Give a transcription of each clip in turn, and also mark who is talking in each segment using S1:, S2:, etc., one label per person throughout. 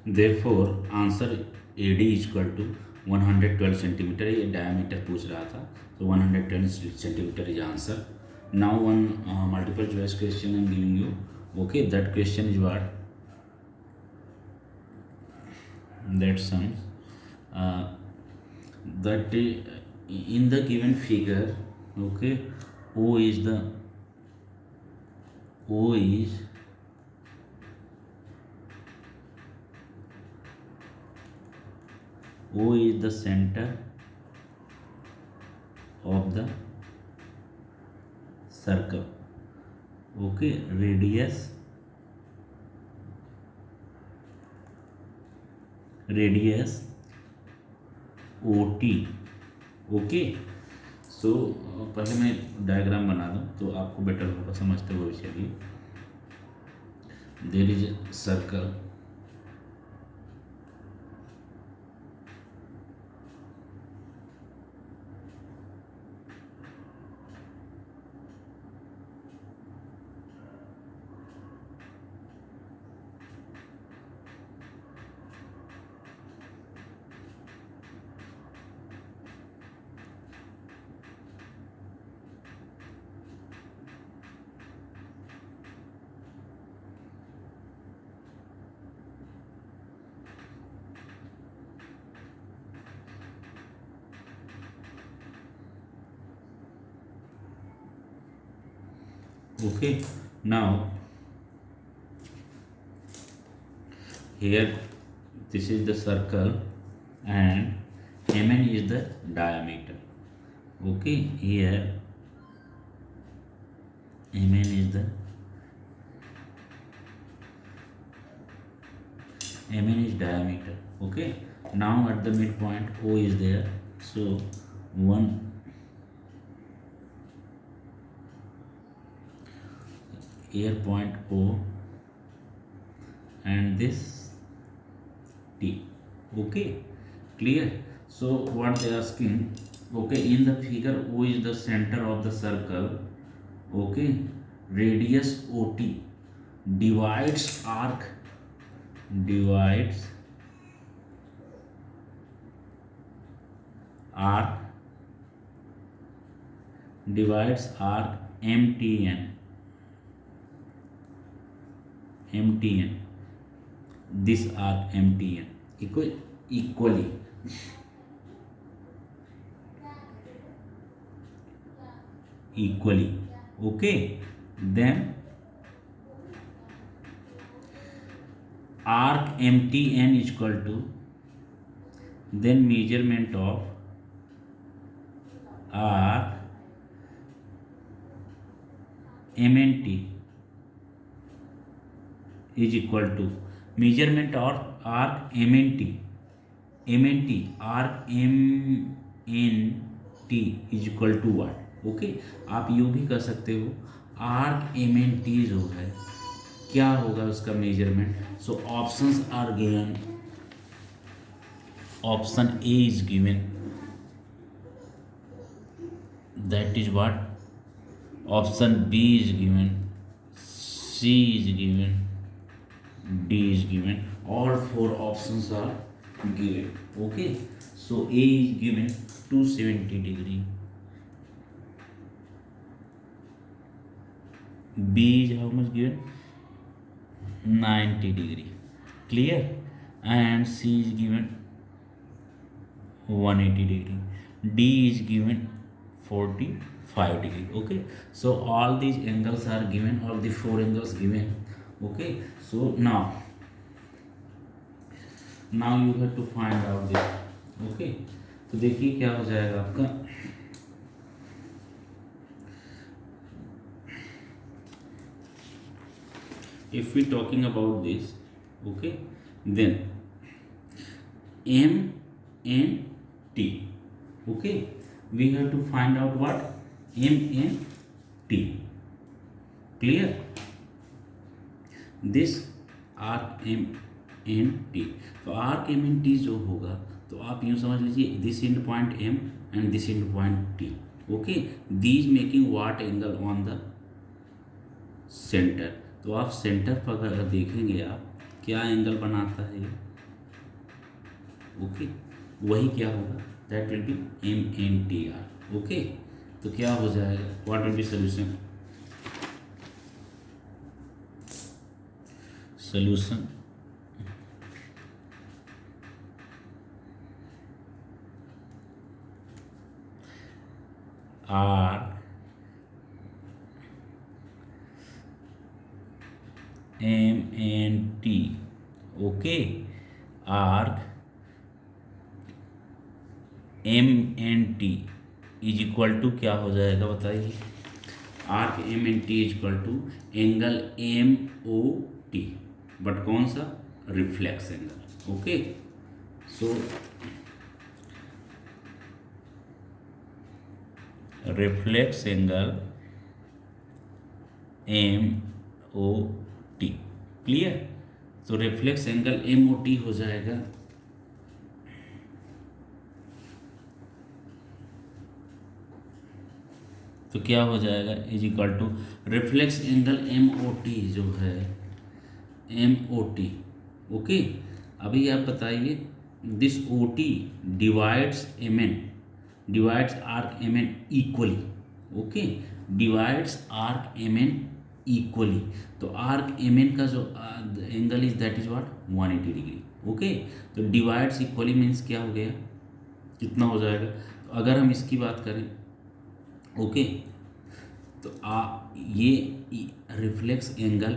S1: Therefore answer A D equal to 112 centimetre, ये diameter पूछ रहा था, तो 110 centimetre is answer. Now one multiple choice question I am giving you. Okay, that question is what, that sums that in the given figure, okay, o is the o is o is the center of the circle. Okay, radius OT. Okay, so पहले मैं diagram बना दूं तो आपको better होगा समझते हुए चलिए. There is circle, okay. Now here this is the circle and mn is the diameter. Okay, here mn is diameter. Okay, now at the midpoint o is there, so one here point o and this T. Okay, clear. So what they asking, okay, in the figure o is the center of the circle. Okay, radius OT divides arc MTN. This arc MTN equally okay, then arc MTN is equal to then measurement of arc MNT is equal to measurement of arc MNT arc MNT is equal to what. Okay, आप यूँ भी कर सकते हो, arc MNT जो है क्या होगा उसका measurement. So options are given, option A is given, that is what, option B is given, C is given, D is given. All four options are given. Okay, so A is given 270 degree, B is how much given, 90 degree. Clear. And C is given 180 degree, D is given 45 degree. Okay, so all these angles are given, all the four angles given. Okay, so now you have to find out this. Okay, तो देखिए क्या हो जाएगा आपका, if we talking about this, okay, then MNT. Okay, we have to find out what MNT. Clear. This arc MNT, तो arc MNT जो होगा तो आप यूँ समझ लीजिए, this end point M and this end point T. Okay, these making what angle on the centre. तो आप सेंटर पर अगर देखेंगे आप क्या एंगल बनाता है, ओके, वही क्या होगा, that will be MNTR। Okay, तो क्या हो जाएगा, what will be solution, solution R MNT। Okay, arc MNT is equal to क्या हो जाएगा बताइए, arc MNT is equal to angle MOT, but कौन सा, reflex angle. Okay, so reflex angle MOT, clear. तो रिफ्लेक्स एंगल MOT हो जाएगा तो क्या हो जाएगा, is equal to reflex angle MOT जो है MOT। ओके, अभी आप बताइए, this OT divides MN, divides arc MN equally. Okay, divides arc MN equally, तो आर्क MN का जो angle is that is what 180 degree. Okay, तो डिवाइड्स इक्वली मीन्स क्या हो गया, कितना हो जाएगा, तो अगर हम इसकी बात करें, ओके, तो ये reflex angle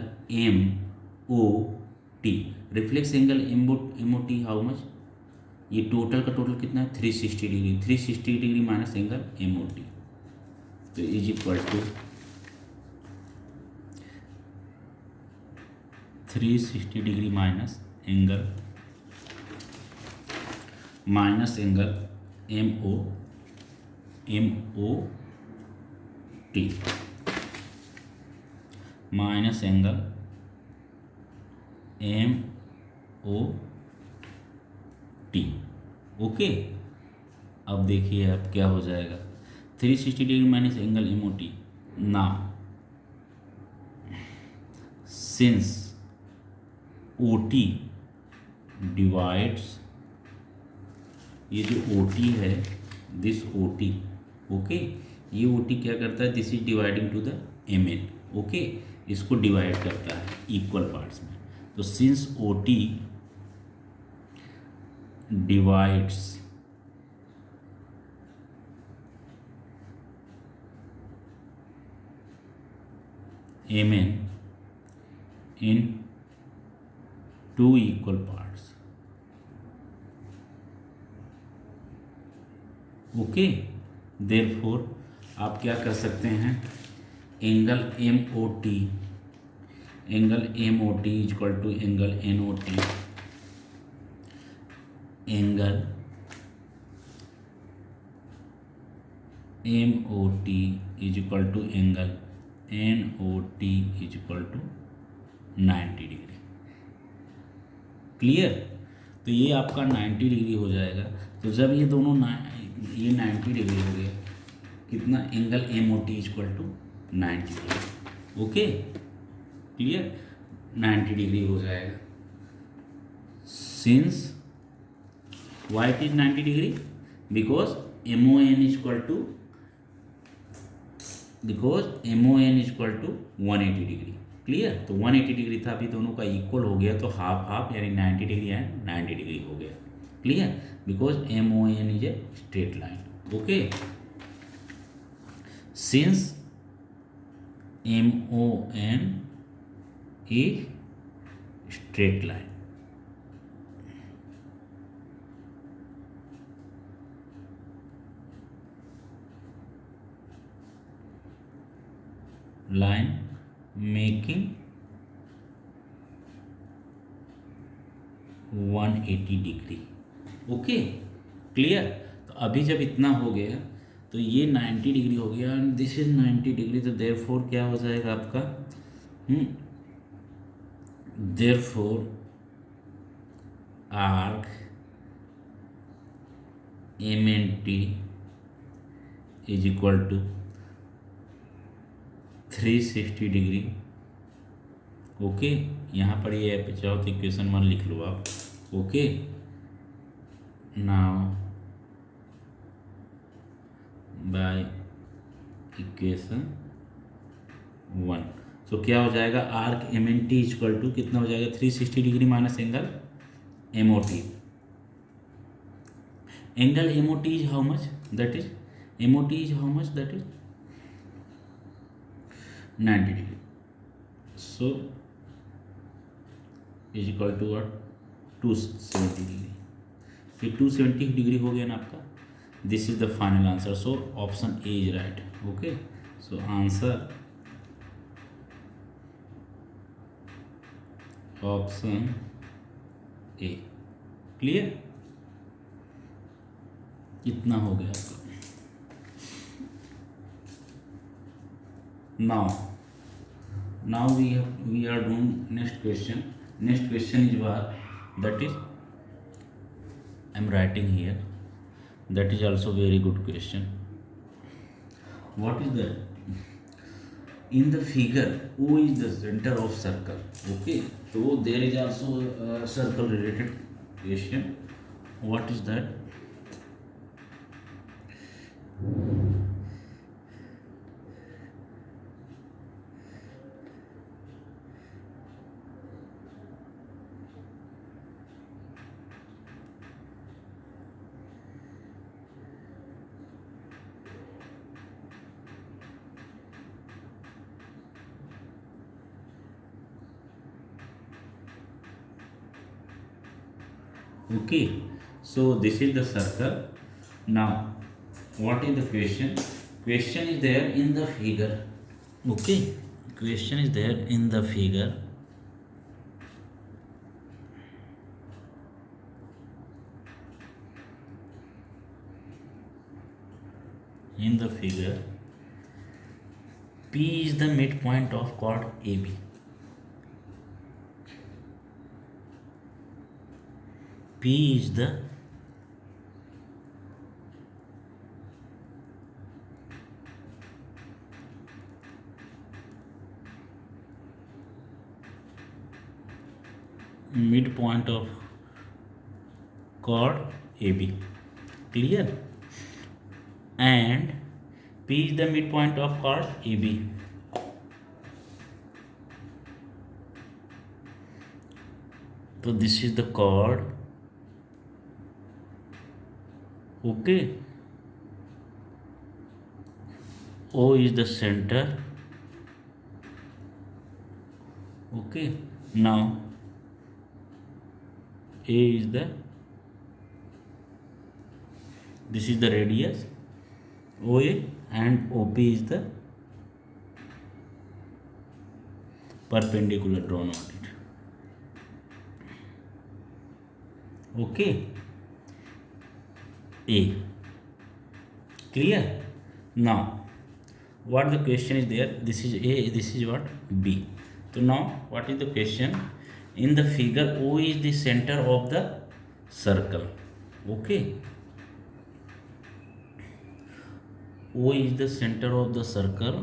S1: MOT, reflex angle MOT how much, ये टोटल का टोटल कितना है 360 degree, 360 degree minus angle MOT, तो is equal to 360 degree minus angle MOT minus angle MOT। Okay, अब देखिए अब क्या हो जाएगा, 360 डिग्री माइनस एंगल MOT। ना, सिंस OT डिवाइड्स, ये जो OT है, दिस OT, ओके, ये OT क्या करता है, this is dividing to the MN। Okay, इसको डिवाइड करता है इक्वल पार्ट्स में, तो since OT divides MN in 2 equal parts। Okay, therefore आप क्या कर सकते हैं, angle MOT is equal to angle NOT, angle MOT is equal to angle NOT is equal to 90 degree. Clear, तो ये आपका 90 डिग्री हो जाएगा, तो जब ये दोनों ये 90 डिग्री हो गया, कितना, angle MOT is equal to 90 degree. Okay, clear, 90 degree हो जाएगा, since why it is 90 degree, because MON is equal to 180 degree. Clear, तो 180 डिग्री था, अभी दोनों का इक्वल हो गया, तो हाफ हाफ यानी 90 डिग्री एंड 90 डिग्री हो गया। Clear, because MON is a straight line. Okay, since MON is straight line, line making 180 degree. Okay, clear, तो अभी जब इतना हो गया, तो ये 90 डिग्री हो गया एंड दिस इज 90 डिग्री, तो देयरफॉर क्या हो जाएगा आपका, therefore arc MNT is equal to 360 degree. Okay, यहाँ पर ये चाहो तो इक्वेशन 1 लिख लो आप। Okay, now by equation 1। So क्या हो जाएगा, arc M N T equal to कितना हो जाएगा, 360 degree minus angle M O T. Angle M O T is how much, that is M O T is how much, that is 90 degree. So is equal to what, 270 degree. फिर 270 degree हो गया ना आपका। This is the final answer. So option A is right. Okay, so answer option A. Clear, इतना हो गया आपका। now we are doing next question. Next question is what, that is I am writing here, that is also very good question. What is that, in the figure O is the center of circle. Okay, so there is also a circle related question. What is that, okay, so this is the circle. Now what is the question, question is there in the figure. Okay, question is there in the figure. In the figure, P is the midpoint of chord AB. P is the midpoint of chord AB. Clear? And P is the midpoint of chord AB. So this is the chord. Okay, O is the center. Okay, now A is the, this is the radius OA, and OP is the perpendicular drawn on it. Okay, A. Clear? Now what the question is there, this is A, this is what, B. So now what is the question, in the figure O is the center of the circle. Okay, O is the center of the circle,